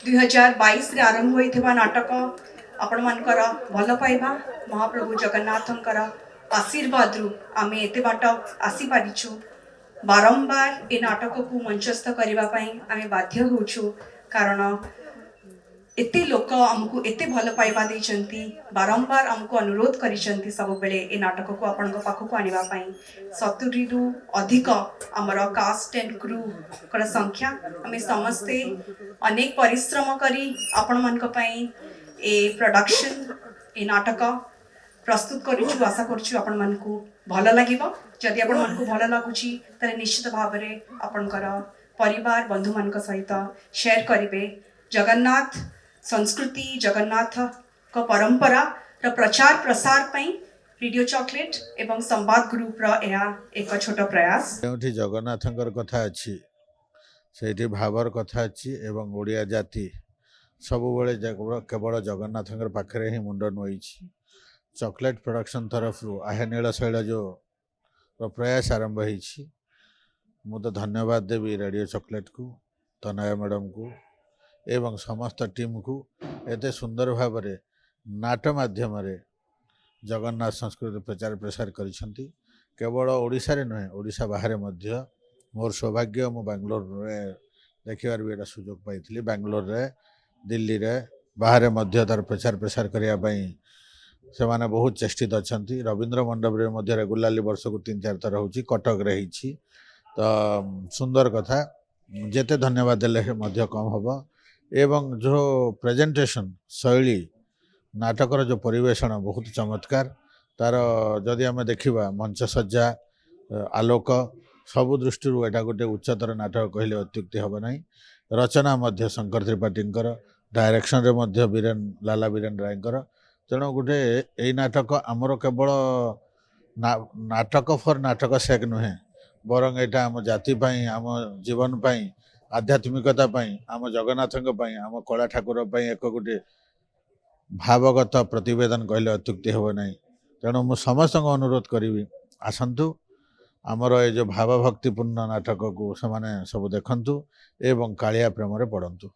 2022 रे आरंभ होइथिबा नाटक आपण मानकर भल पाइबा महाप्रभु जगन्नाथंकर आशीर्वाद रु आमे एते बाट आसी पारिछु। बारंबार ए नाटक को मंचस्थ करबा पई आमे बाध्य होछु कारण एते लोक हमको एते भल पाइबा देचंती बारंबार हमको अनुरोध करिसंती सब बेले ए नाटक को आपण पाखु को आनिबा पई 70 रु अधिक हमर कास्ट एंड क्रू कर संख्या हमें समस्ते अनेक परिश्रम करी आपण मन को पई ए प्रोडक्शन ए नाटक प्रस्तुत करिछु। आशा करछु आपण मन को भल लागिबो। जदि आपण मन को भल लागुची तले निश्चित भाव रे आपणकर परिवार बंधु मन को सहित शेयर करिवे। जगन्नाथ संस्कृति जगन्नाथ का परंपरा र प्रचार प्रसार पई रेडियो चॉकलेट एवं संवाद ग्रुप रा एक छोट प्रयास जोठी जगन्नाथंकर कथा अछि सेठी भावर कथा अछि एवं ओडिया जाति सबु बेले केवल जगन्नाथंकर पाखरे ही मुंड नोइछि। चॉकलेट प्रोडक्शन तरफ रु आहे नील शैल जो प्रयास आरंभ होइछि। मु तो धन्यवाद देवी रेडियो चॉकलेट को तनया मैडम को एवं समस्त टीम को एते सुंदर भाव नाट माध्यम जगन्नाथ संस्कृति प्रचार प्रसार करिसंती। केवल ओडिशा रे नुहे ओडिशा बाहर मध्य मोर सौभाग्य मु बेंगलोर रे देखिबार भी सुजोग पाइथिली। बेंगलोर रे दिल्ली रे बाहर मध्य तार प्रचार प्रसार करिया पई से माने बहुत चेष्टित अछंती। रविंद्र मंडप रे मध्य रेगुलारली वर्ष को 3-4 थर होची। कटक रे हिची तो सुंदर कथा जेते धन्यवाद देले मध्य कम हबो। एवं जो प्रेजेंटेशन शैली नाटकर जो परिवेषण बहुत चमत्कार तार जदि आम देखा मंच सज्जा आलोक सबु दृष्टि एटा गोटे उच्चतर नाटक कहले अत्युक्ति हम ना। रचना मध्य शंकर त्रिपाठींकर डायरेक्शन रे मध्य बीरेन लाला बीरेन रायकर। तेणु गोटे यही नाटक आमर केवल नाटक फॉर नाटक सेक नुहे बरं एटा आम जाति पाई आम जीवन पाई आध्यात्मिकता पाई आम जगन्नाथंक पाई आम कला ठाकुर पाई एक गोटे भावगत प्रतिवेदन कहले अत्युक्ति हो ना। तेणु मु समस्त अनुरोध करी आसतु आमर ये जो भाव भक्तिपूर्ण नाटक को से सब देखंतु एवं कालिया प्रेम रे पड़ंतु।